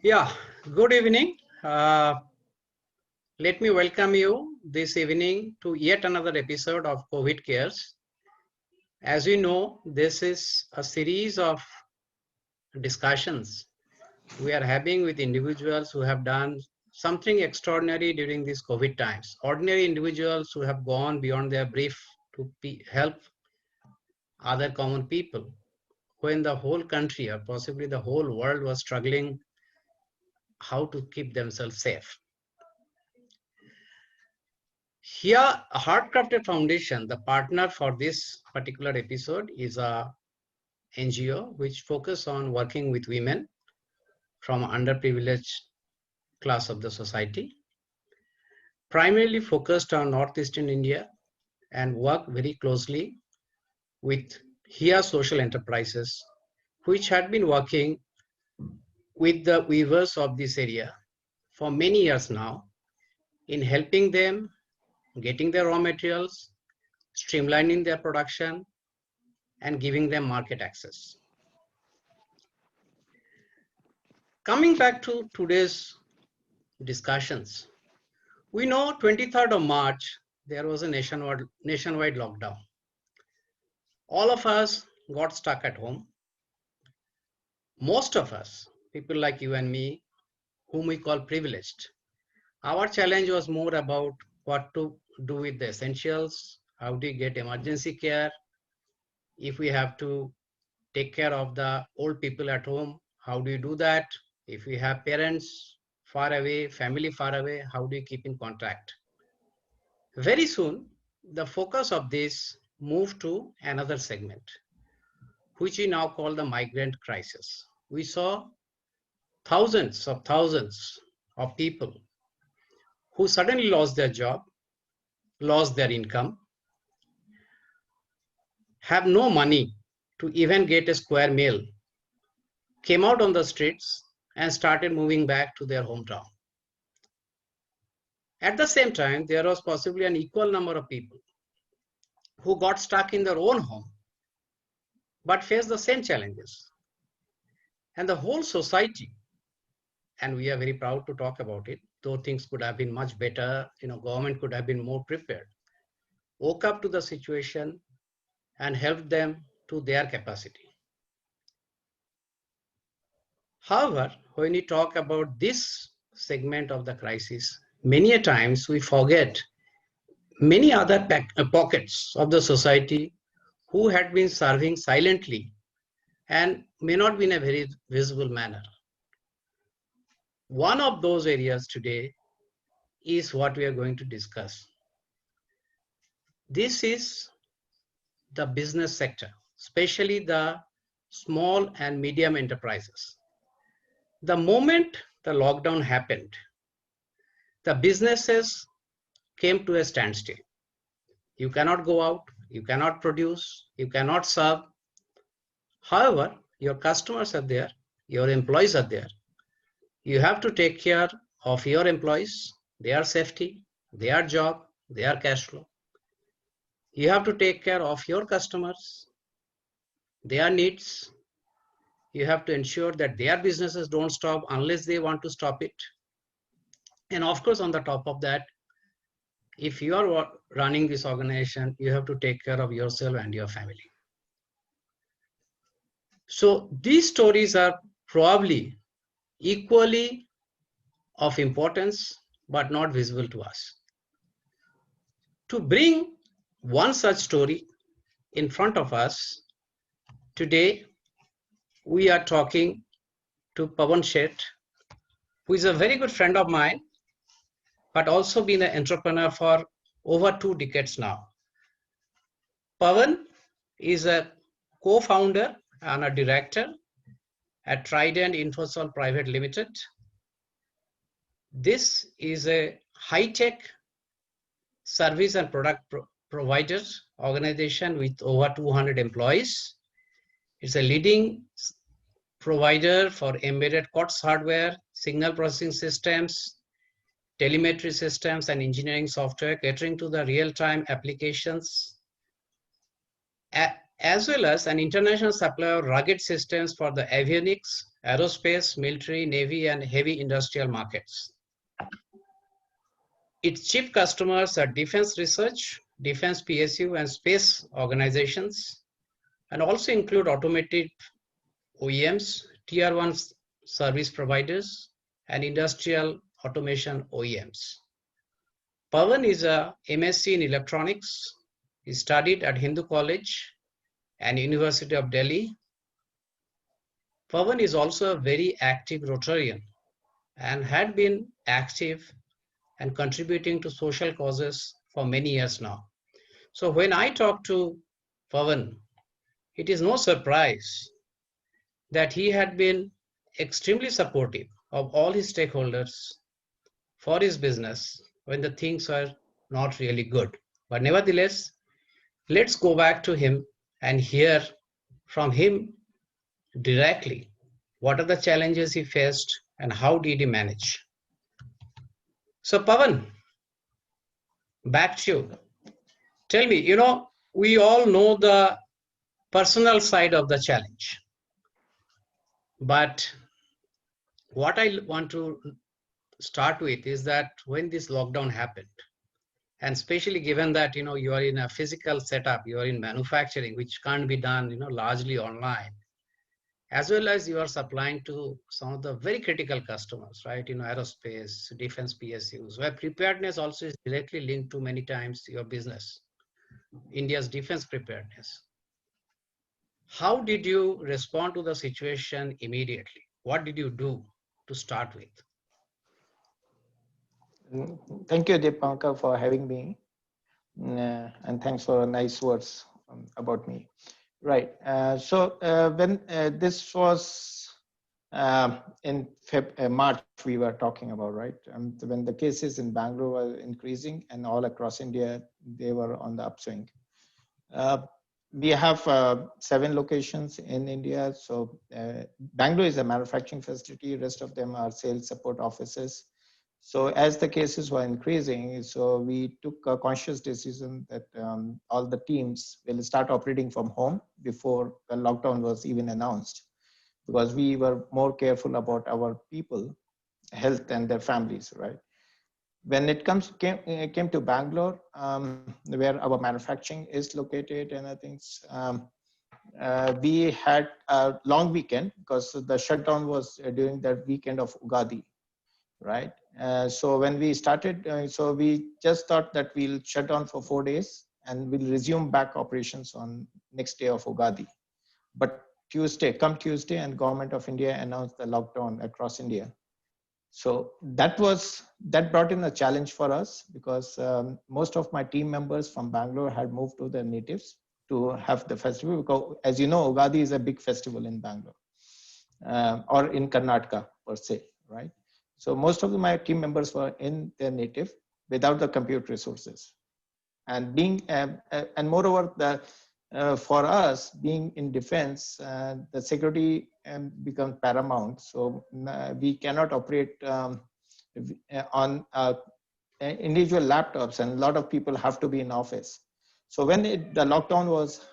Yeah, good evening. Let me welcome you this evening to yet another episode of COVID Cares. As you know, this is a series of discussions we are having with individuals who have done something extraordinary during these COVID times. Ordinary individuals who have gone beyond their brief to help other common people when the whole country or possibly the whole world was struggling how to keep themselves safe. Here, Heartcrafted Foundation, the partner for this particular episode, is a NGO which focus on working with women from underprivileged class of the society, primarily focused on northeastern India and work very closely with HIA social enterprises, which had been working with the weavers of this area for many years now in helping them getting their raw materials, streamlining their production, and giving them market access. Coming back to today's discussions, we know 23rd of March, there was a nationwide lockdown. All of us got stuck at home. Most of us, people like you and me, whom we call privileged, our challenge was more about what to do with the essentials, how do you get emergency care, if we have to take care of the old people at home, how do you do that? If we have parents far away, family far away, how do you keep in contact? Very soon, the focus of this moved to another segment, which we now call the migrant crisis. We saw thousands of people who suddenly lost their job, lost their income, have no money to even get a square meal, came out on the streets and started moving back to their hometown. At the same time, there was possibly an equal number of people who got stuck in their own home, but faced the same challenges. And the whole society, and we are very proud to talk about it, though things could have been much better, government could have been more prepared, woke up to the situation and helped them to their capacity. However, when we talk about this segment of the crisis, many a times we forget many other pockets of the society who had been serving silently and may not be in a very visible manner. One of those areas today is what we are going to discuss. This is the business sector, especially the small and medium enterprises. The moment the lockdown happened, the businesses came to a standstill. You cannot go out, you cannot produce, you cannot serve. However, your customers are there, your employees are there. You have to take care of your employees, their safety, their job, their cash flow. You have to take care of your customers, their needs. You have to ensure that their businesses don't stop unless they want to stop it. And of course, on the top of that, if you are running this organization, you have to take care of yourself and your family. So these stories are probably equally of importance, but not visible to us. To bring one such story in front of us, today we are talking to Pawan Seth, who is a very good friend of mine, but also been an entrepreneur for over 2 decades now. Pawan is a co-founder and a director at Trident Infosol Private Limited. This is a high-tech service and product provider organization with over 200 employees. It's a leading provider for embedded COTS hardware, signal processing systems, telemetry systems, and engineering software catering to the real-time applications as well as an international supplier of rugged systems for the avionics, aerospace, military, navy, and heavy industrial markets. Its chief customers are defense research, defense PSU, and space organizations, and also include automotive OEMs, Tier 1 service providers, and industrial automation OEMs. Pawan is a MSc in electronics. He studied at Hindu College and University of Delhi. Pawan is also a very active Rotarian and had been active and contributing to social causes for many years now. So when I talk to Pawan, it is no surprise that he had been extremely supportive of all his stakeholders for his business when the things are not really good. But nevertheless, let's go back to him and hear from him directly what are the challenges he faced and how did he manage. So Pawan, back to you. Tell me, we all know the personal side of the challenge, but what I want to start with is that when this lockdown happened, and especially given that you are in a physical setup, you are in manufacturing, which can't be done largely online, as well as you are supplying to some of the very critical customers, right? Aerospace, defense PSUs, where preparedness also is directly linked to many times your business, India's defense preparedness. How did you respond to the situation immediately? What did you do to start with? Thank you, Deepanka, for having me. And thanks for nice words about me. Right. When this was in March, we were talking about, right? When the cases in Bangalore were increasing and all across India, they were on the upswing. We have 7 locations in India. So Bangalore is a manufacturing facility. Rest of them are sales support offices. So as the cases were increasing, so we took a conscious decision that all the teams will start operating from home before the lockdown was even announced, because we were more careful about our people, health and their families, right? When it came to Bangalore, where our manufacturing is located, and I think we had a long weekend because the shutdown was during that weekend of Ugadi, right? So when we started, so we just thought that we'll shut down for 4 days and we'll resume back operations on next day of Ugadi. But come Tuesday, and Government of India announced the lockdown across India. So that brought in a challenge for us, because most of my team members from Bangalore had moved to their natives to have the festival. Because as you know, Ugadi is a big festival in Bangalore or in Karnataka per se, right? So most of my team members were in their native without the compute resources, and and moreover, for us being in defense, the security becomes paramount. So we cannot operate on individual laptops, and a lot of people have to be in office. So when the lockdown was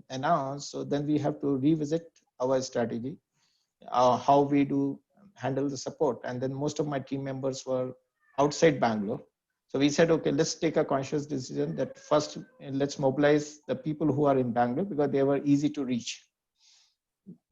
announced, so then we have to revisit our strategy, how we do handle the support. And then most of my team members were outside Bangalore. So we said, okay, let's take a conscious decision that first let's mobilize the people who are in Bangalore, because they were easy to reach.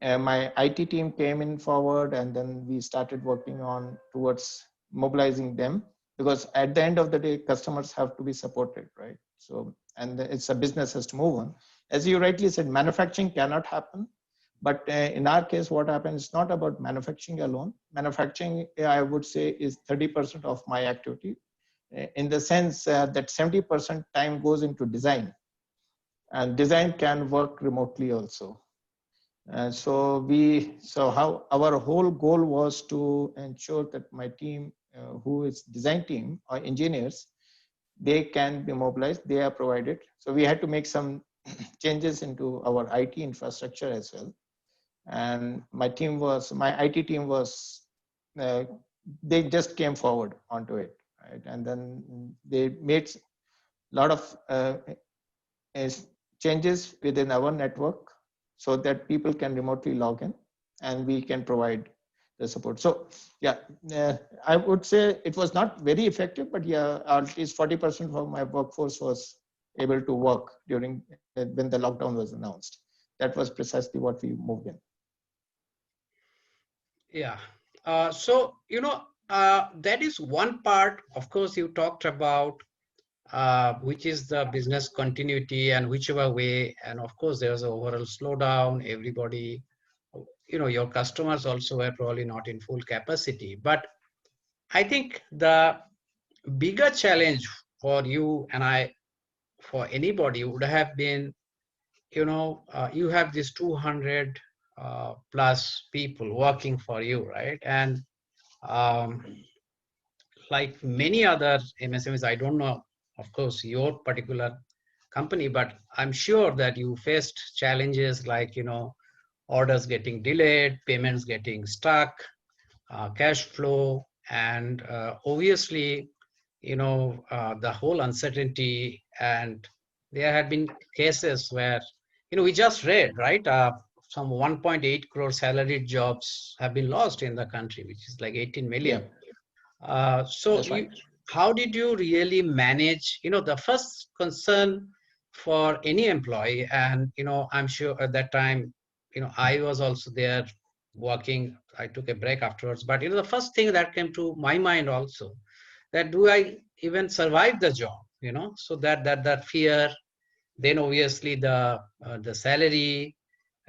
My IT team came in forward, and then we started working on towards mobilizing them, because at the end of the day, customers have to be supported, right? So, and it's a business has to move on. As you rightly said, manufacturing cannot happen. But in our case, what happens is not about manufacturing alone. Manufacturing, I would say, is 30% of my activity, in the sense that 70% time goes into design, and design can work remotely also. So how our whole goal was to ensure that my team, who is design team or engineers, they can be mobilized, they are provided. So we had to make some changes into our IT infrastructure as well. And my IT team was, they just came forward onto it, right? And then they made a lot of changes within our network so that people can remotely log in and we can provide the support. So yeah, I would say it was not very effective, but yeah, at least 40% of my workforce was able to work during when the lockdown was announced. That was precisely what we moved in. Yeah. So, that is one part, of course, you talked about, which is the business continuity and whichever way. And of course, there's an overall slowdown. Everybody, your customers also were probably not in full capacity. But I think the bigger challenge for you and I, for anybody, would have been, you have these 200 plus people working for you, right? And um, like many other MSMEs, I don't know, of course, your particular company, but I'm sure that you faced challenges like, orders getting delayed, payments getting stuck, cash flow, and obviously, the whole uncertainty. And there had been cases where, we just read, right? Some 1.8 crore salaried jobs have been lost in the country, which is like 18 Yeah, million. that's right. How did you really manage, the first concern for any employee? And, I'm sure at that time, I was also there working. I took a break afterwards. But, the first thing that came to my mind also, that do I even survive the job? So that fear, then obviously the salary,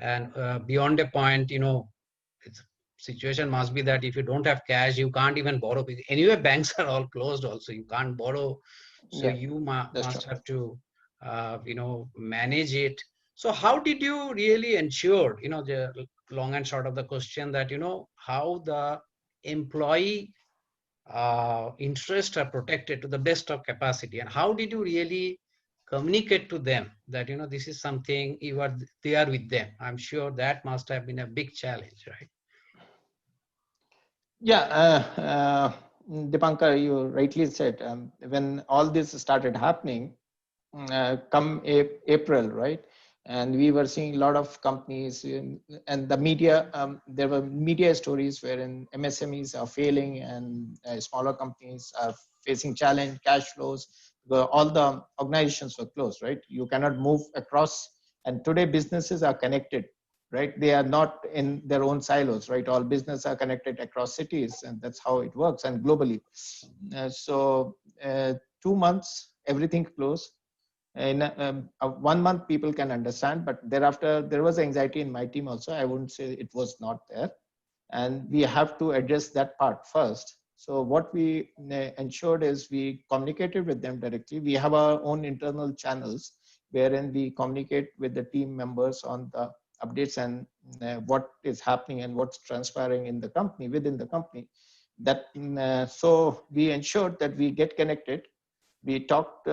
and beyond a point, it's, situation must be that if you don't have cash, you can't even borrow. Anyway, banks are all closed also. You can't borrow. So Yeah, you that's true. must have to, manage it. So how did you really ensure, the long and short of the question, that, how the employee interests are protected to the best of capacity, and how did you really communicate to them that, this is something you are there with them? I'm sure that must have been a big challenge, right? Yeah, Dipankar, you rightly said, when all this started happening, come April, right? And we were seeing a lot of companies and the media, there were media stories wherein MSMEs are failing and smaller companies are facing challenge, cash flows. All the organizations were closed, right? You cannot move across. And today businesses are connected, right? They are not in their own silos, right? All business are connected across cities, and that's how it works, and globally. So 2 months, everything closed. In 1 month people can understand, but thereafter there was anxiety in my team also. I wouldn't say it was not there, and we have to address that part first. So what we ensured is we communicated with them directly. We have our own internal channels wherein we communicate with the team members on the updates and what is happening and what's transpiring in the company, within the company. That so we ensured that we get connected. We talked,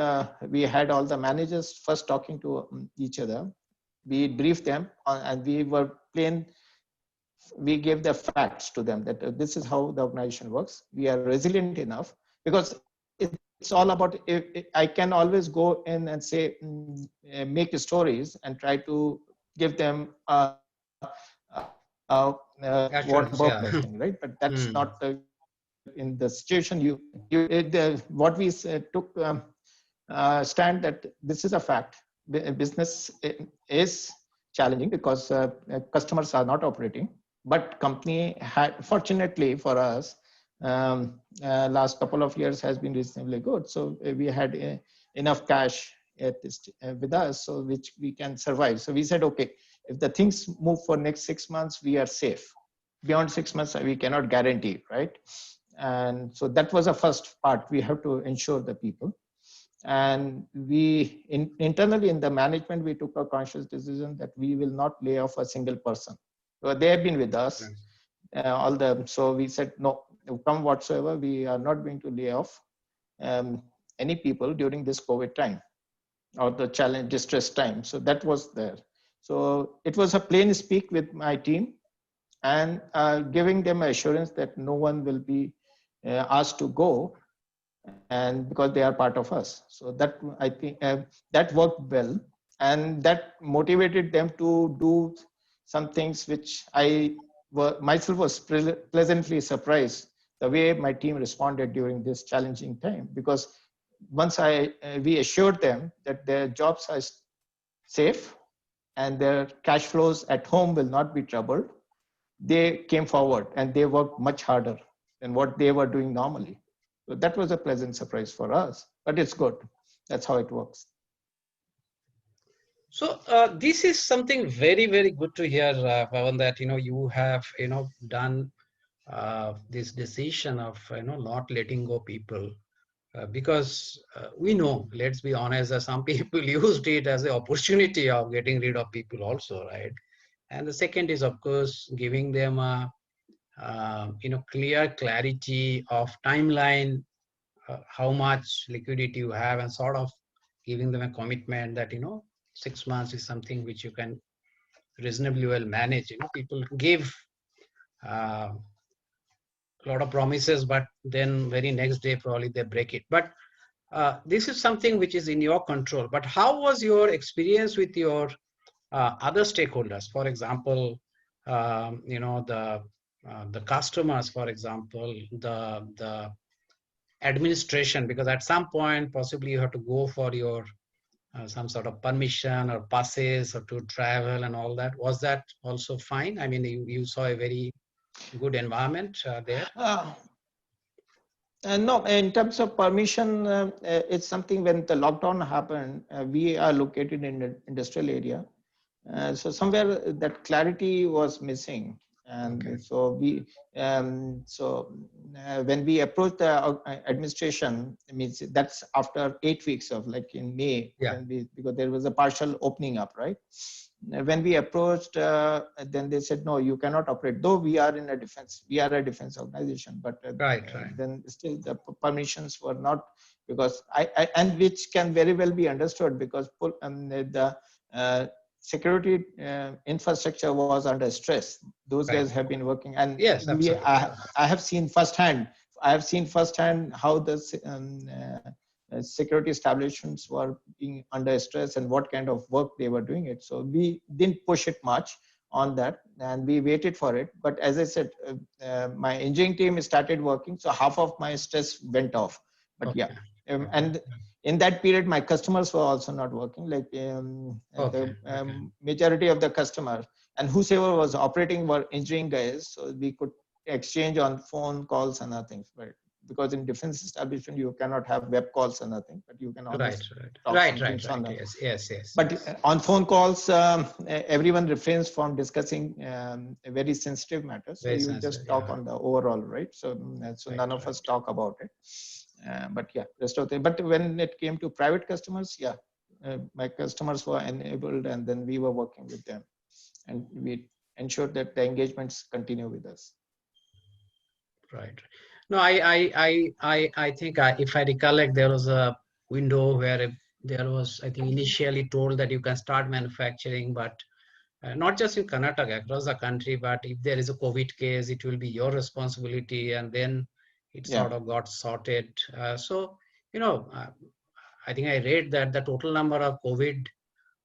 we had all the managers first talking to each other. We briefed them and we were plain, we gave the facts to them that this is how the organization works. We are resilient enough, because it's all about, I can always go in and say, make stories and try to give them what Assurance, work yeah. best thing, right? But that's Hmm. not in the situation. What we took stand that this is a fact. Business is challenging because customers are not operating, but company had, fortunately for us, last couple of years has been reasonably good. So we had enough cash at this, with us, so which we can survive. So we said, okay, if the things move for next 6 months, we are safe. Beyond 6 months, we cannot guarantee, right? And so that was the first part. We have to ensure the people. And we internally in the management, we took a conscious decision that we will not lay off a single person. So they have been with us, Right. all the, so we said, no, come whatsoever, we are not going to lay off any people during this COVID time or the challenge distress time. So that was there. So it was a plain speak with my team, and giving them assurance that no one will be asked to go, and because they are part of us. So that, I think that worked well. and that motivated them to do some things which I myself was pleasantly surprised the way my team responded during this challenging time, because once we assured them that their jobs are safe and their cash flows at home will not be troubled, they came forward and they worked much harder than what they were doing normally. So that was a pleasant surprise for us, but it's good. That's how it works. So this is something very, very good to hear, Pawan, that you have done this decision of not letting go people, because we know, let's be honest, that some people used it as an opportunity of getting rid of people also, right? And the second is, of course, giving them a clear clarity of timeline, how much liquidity you have, and sort of giving them a commitment that 6 months is something which you can reasonably well manage. People give a lot of promises, but then very next day probably they break it. But this is something which is in your control. But how was your experience with your other stakeholders? For example, the customers, for example, the administration, because at some point possibly you have to go for your some sort of permission or passes or to travel and all that. Was that also fine? I mean, you saw a very good environment there? No, in terms of permission, it's something when the lockdown happened, we are located in an industrial area. So somewhere that clarity was missing. And Okay. so when we approached the administration, it means that's after 8 weeks of like in May, Yeah. because there was a partial opening up, right? When we approached, then they said, no, you cannot operate. Though we are a defense organization, but Right. then still the permissions were not, because and which can very well be understood, because the security infrastructure was under stress. Those Right. guys have been working, and Yes, absolutely. I have seen firsthand. How the security establishments were being under stress and what kind of work they were doing it. So we didn't push it much on that, and we waited for it. But as I said, my engineering team started working, so half of my stress went off. But Okay. yeah, and in that period, my customers were also not working. Like Okay. the majority of the customers and whosoever was operating were engineering guys, so we could exchange on phone calls and other things. But because in defense establishment you cannot have web calls and nothing, but you can always talk some things on them. Yes. But on phone calls, everyone refrains from discussing a very sensitive matter. So you just talk on the overall, right? So none of us talk about it. But yeah, rest of the. But when it came to private customers, yeah, my customers were enabled, and then we were working with them, and we ensured that the engagements continue with us. Right. No, I think if I recollect, there was a window where there was, I think, initially told that you can start manufacturing, but not just in Karnataka, across the country. But if there is a COVID case, it will be your responsibility, and then it sort of got sorted. So, I think I read that the total number of COVID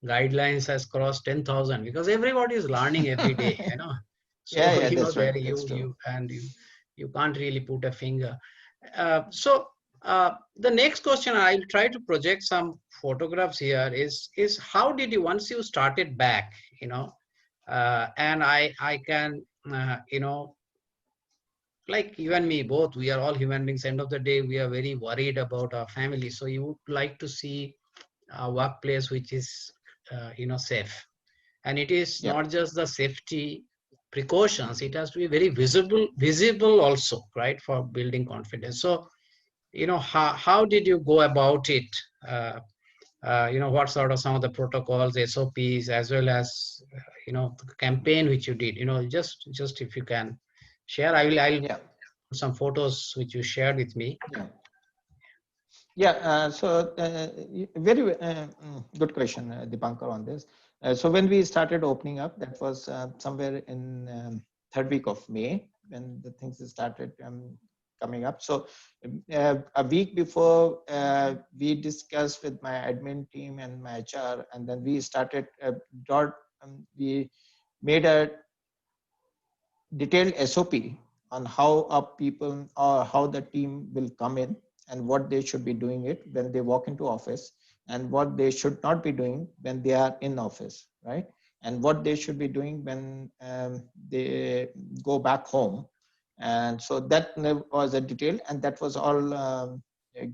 guidelines has crossed 10,000, because everybody is learning every day, So, That's there right. That's true. you can't really put a finger. The next question, I'll try to project some photographs here, is how did you, once you started back, and I can, like you and me both, we are all human beings. End of the day, we are very worried about our family. So you would like to see a workplace which is, safe. And it is not just the safety precautions, it has to be very visible also, right, for building confidence. So, how did you go about it? What sort of some of the protocols, SOPs, as well as, the campaign which you did, just if you can share. I'll some photos which you shared with me. So very good question, Dipankar, on this. So when we started opening up, that was somewhere in third week of May when the things started. coming up. So a week before, we discussed with my admin team and my HR, and then we started we made a detailed SOP on how a people or how the team will come in and what they should be doing it when they walk into office, and what they should not be doing when they are in office, right? And what they should be doing when they go back home. And so that was a detail, and that was all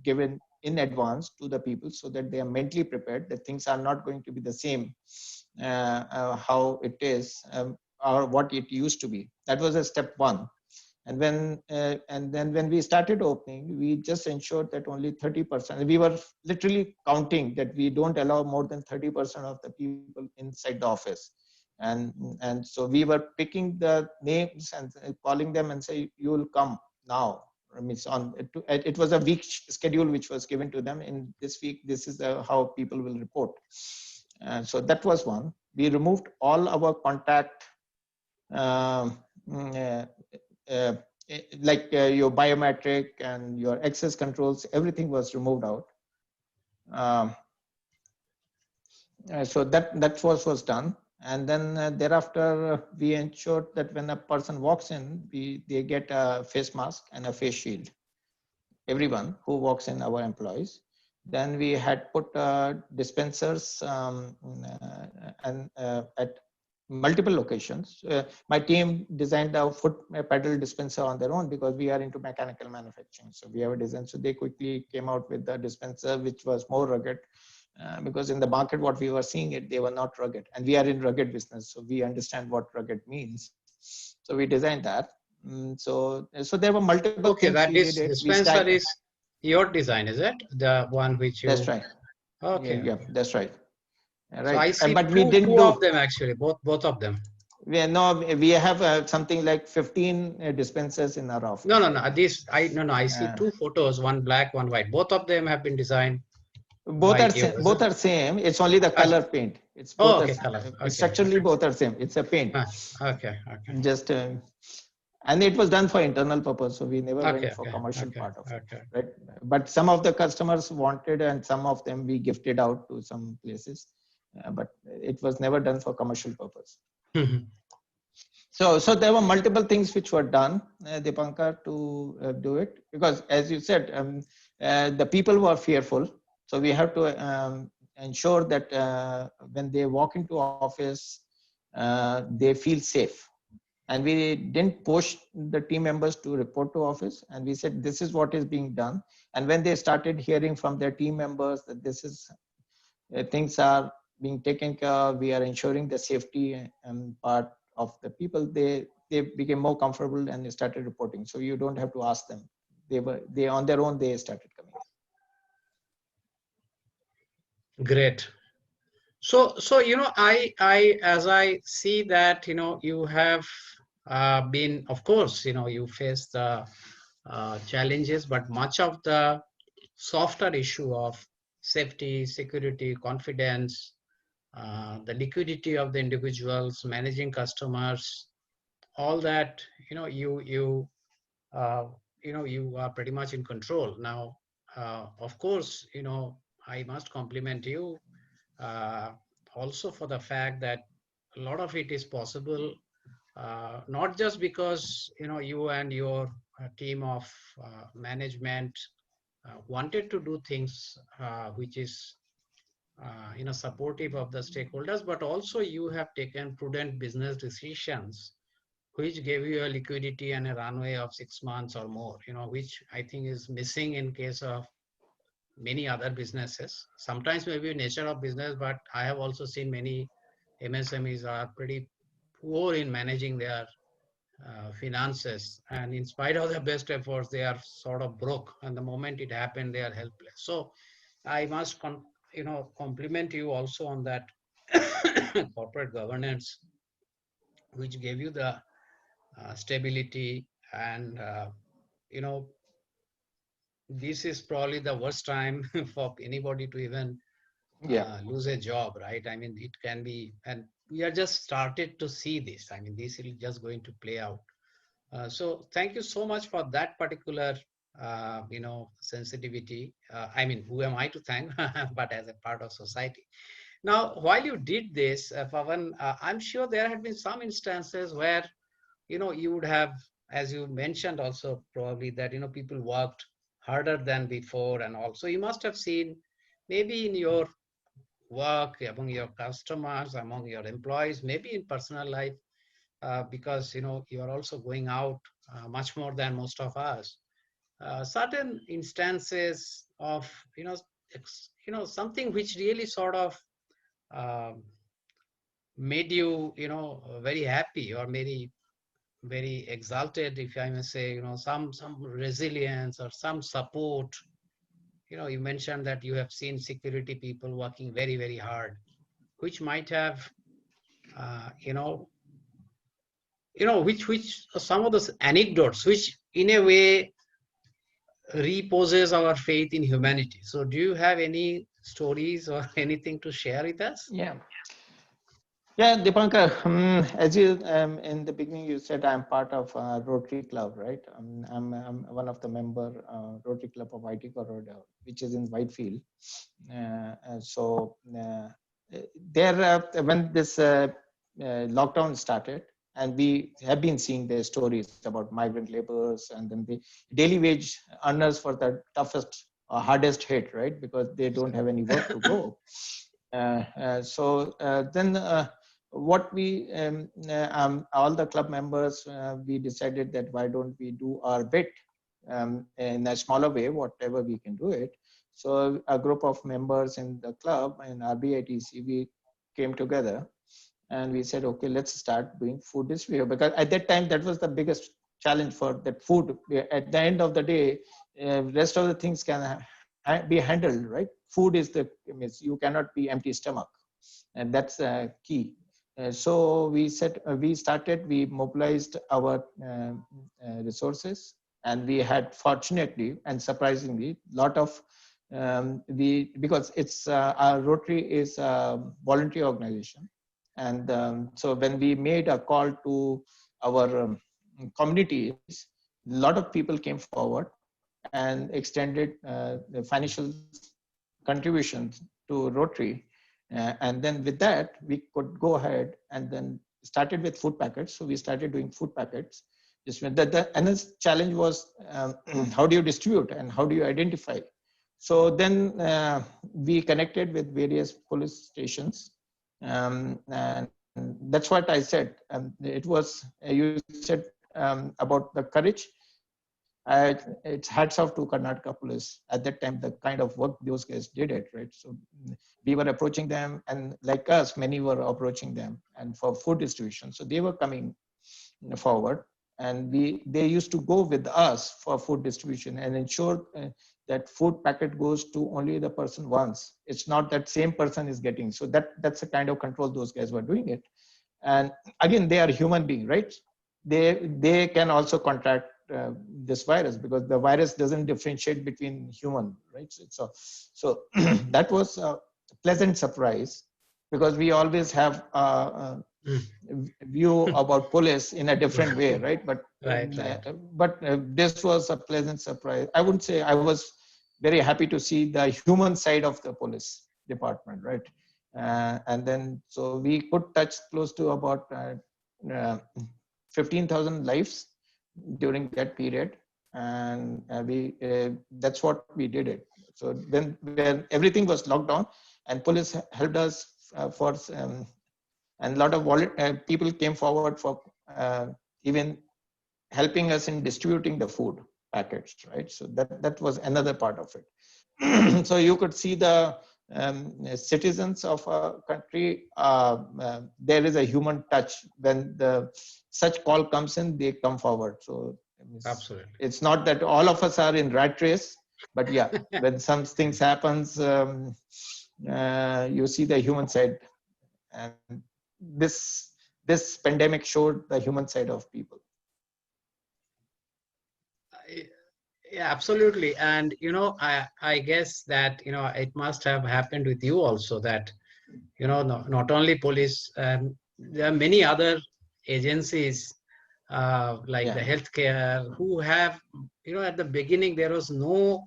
given in advance to the people so that they are mentally prepared that things are not going to be the same how it is or what it used to be. That was a step one. And then when we started opening, we just ensured that only 30%, we were literally counting that we don't allow more than 30% of the people inside the office. And so we were picking the names and calling them and say, you will come now. It was a week schedule which was given to them. In this week, this is how people will report. So that was one. We removed all our contact, your biometric and your access controls, everything was removed out. So that was done. And then thereafter, we ensured that when a person walks in, they get a face mask and a face shield. Everyone who walks in, our employees. Then we had put dispensers at multiple locations. My team designed a foot pedal dispenser on their own because we are into mechanical manufacturing. So we have a design. So they quickly came out with the dispenser, which was more rugged. Because in the market, what we were seeing they were not rugged, and we are in rugged business, so we understand what rugged means. So we designed that. So there were multiple things that we did is it. dispenser is your design, is it? The one which you... That's right. Okay. Yeah, that's right. Right. So Right. I see But we two didn't do of them actually, both of them. we have something like 15 dispensers in our office. No. I see two photos, one black, one white. Both of them have been designed. Both are same. It's only the color paint. It's both color. Okay, structurally both are same. It's a paint. Okay. Just and it was done for internal purpose, so we never went for commercial part of it. Right. But some of the customers wanted, and some of them we gifted out to some places, but it was never done for commercial purpose. So there were multiple things which were done, Dipankar, to do it, because as you said, the people were fearful. So we have to ensure that when they walk into office, they feel safe. And we didn't push the team members to report to office. And we said, this is what is being done. And when they started hearing from their team members that this is, things are being taken care of, we are ensuring the safety and part of the people, they became more comfortable and they started reporting. So you don't have to ask them. They on their own, they started coming. Great. So I as I see that you have been, of course, you face the challenges, but much of the softer issue of safety, security, confidence, the liquidity of the individuals, managing customers, all that, you are pretty much in control now. Of course, I must compliment you also for the fact that a lot of it is possible, not just because you and your team of management wanted to do things which is supportive of the stakeholders, but also you have taken prudent business decisions which gave you a liquidity and a runway of 6 months or more, which I think is missing in case of many other businesses. Sometimes maybe nature of business, but I have also seen many MSMEs are pretty poor in managing their finances, and in spite of their best efforts, they are sort of broke. And the moment it happened, they are helpless. So I must compliment you also on that corporate governance, which gave you the stability. And this is probably the worst time for anybody to even lose a job, right? I mean, it can be, and we are just started to see this. I mean, this is just going to play out. So thank you so much for that particular, sensitivity. I mean, who am I to thank, but as a part of society. Now, while you did this, Pawan, I'm sure there had been some instances where, you would have, as you mentioned also probably that, people worked harder than before. And also you must have seen maybe in your work, among your customers, among your employees, maybe in personal life, because, you are also going out much more than most of us. Certain instances of, something which really sort of um, made you, very happy or very exalted, if I may say, some resilience or some support. You mentioned that you have seen security people working very, very hard, which might have, uh, you know, which some of those anecdotes, which in a way reposes our faith in humanity. So, do you have any stories or anything to share with us? Yeah. Yeah, Dipankar, as you in the beginning you said I'm part of Rotary Club, right? I'm one of the member Rotary Club of IT Corridor, which is in Whitefield. So there, when this lockdown started, and we have been seeing the stories about migrant laborers and then the daily wage earners for the toughest, hardest hit, right? Because they don't have any work to go. Then what we all the club members we decided that why don't we do our bit in a smaller way, whatever we can do it. So a group of members in the club in RBITC, we came together and we said, okay, let's start doing food distribution, because at that time that was the biggest challenge for that food. At the end of the day, rest of the things can be handled, right? Food is the, means you cannot be empty stomach, and that's key. So we started, we mobilized our resources, and we had, fortunately and surprisingly, lot of because it's our Rotary is a voluntary organization, and so when we made a call to our communities, a lot of people came forward and extended the financial contributions to Rotary. And then with that, we could go ahead and then started with food packets. So we started doing food packets. Just another challenge was how do you distribute and how do you identify? So then we connected with various police stations. And that's what I said. It was, you said about the courage. It's hats off to Karnataka police at that time, the kind of work those guys did it, right? So we were approaching them, and like us, many were approaching them and for food distribution. So they were coming forward, and they used to go with us for food distribution and ensure that food packet goes to only the person once. It's not that same person is getting. So that's the kind of control those guys were doing it. And again, they are human beings, right? They can also contract this virus, because the virus doesn't differentiate between human, right? So that was a pleasant surprise, because we always have a view about police in a different way, right? But this was a pleasant surprise. I wouldn't say, I was very happy to see the human side of the police department, right? And then so we could touch close to about 15,000 lives during that period, and we that's what we did it. So when everything was locked down, and police helped us for and a lot of people came forward for even helping us in distributing the food packets, right? So that was another part of it. So you could see the citizens of a country, there is a human touch. When such call comes in, they come forward. So Absolutely. it's not that all of us are in rat race, but yeah, when some things happens, you see the human side. And this pandemic showed the human side of people. Yeah, absolutely. And, I guess that, it must have happened with you also that, not only police, there are many other agencies like the Yeah. healthcare, who have, at the beginning there was no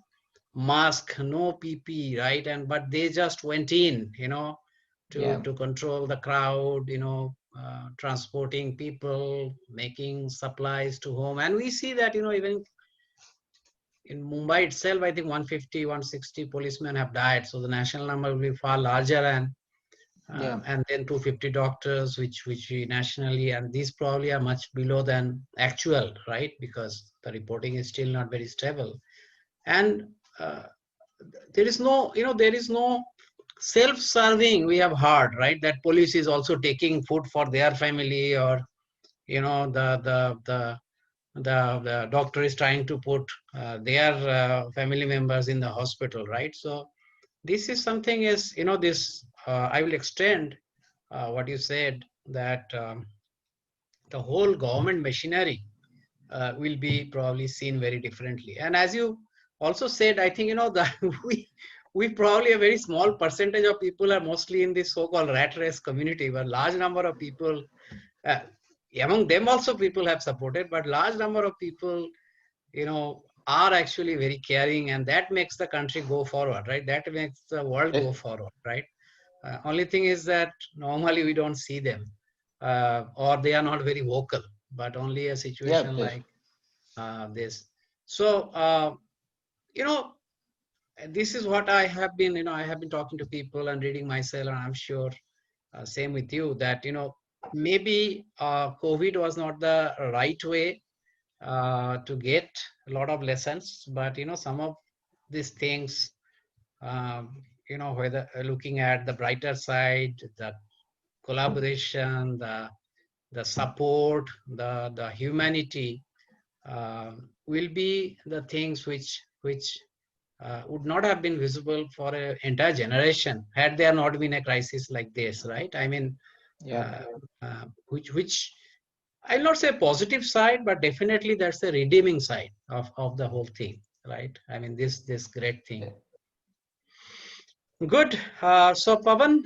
mask, no PP, right? But they just went in, Yeah. to control the crowd, transporting people, making supplies to home. And we see that, even in Mumbai itself, I think 150, 160 policemen have died. So the national number will be far larger, Yeah. and then 250 doctors, which we nationally, and these probably are much below than actual, right? Because the reporting is still not very stable. And there is no, self-serving. We have heard, right, that police is also taking food for their family, or the doctor is trying to put their family members in the hospital, right? So this is something is, this I will extend what you said, that the whole government machinery will be probably seen very differently. And as you also said, I think, that we probably a very small percentage of people are mostly in this so-called rat race community, but large number of people, uh, among them also people have supported, but large number of people, are actually very caring, and that makes the country go forward, right? That makes the world go Eh, forward, right? Only thing is that normally we don't see them, or they are not very vocal, but only a Yeah. situation like this. So, you know, this is what I have been, I have been talking to people and reading myself, and I'm sure same with you, that, maybe COVID was not the right way to get a lot of lessons, but, some of these things, whether looking at the brighter side, the collaboration, the support, the humanity, will be the things which would not have been visible for an entire generation had there not been a crisis like this, right? I mean, Yeah. uh, which I'll not say positive side, but definitely that's the redeeming side of the whole thing, right? I mean, this great thing. Good. So Pawan,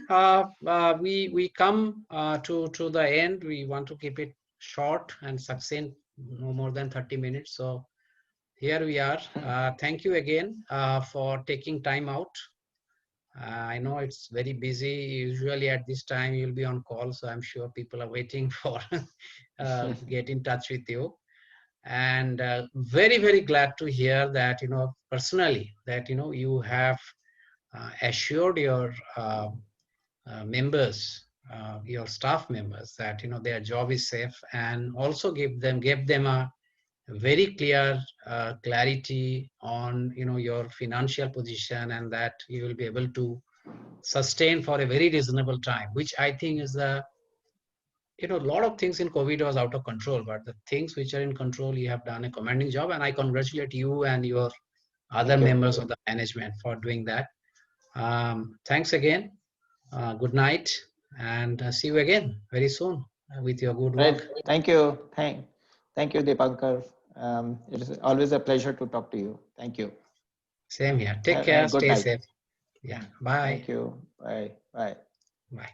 we come to the end. We want to keep it short and succinct, no more than 30 minutes. So here we are. Thank you again for taking time out. I know it's very busy. Usually at this time you'll be on call, so I'm sure people are waiting for get in touch with you. And very glad to hear that, personally, that, you have assured your members, your staff members, that, their job is safe, and also gave them a very clear clarity on, your financial position, and that you will be able to sustain for a very reasonable time, which I think is the, a lot of things in COVID was out of control, but the things which are in control, you have done a commanding job, and I congratulate you and your other Thank you. members of the management for doing that. Thanks again. Good night, and see you again very soon with your good Right. work. Thank you. Thank you, Deepankar. It is always a pleasure to talk to you. Thank you. Same here. Take Have a care. good Stay night. safe. Yeah. Bye. Thank you. Bye. Bye. Bye.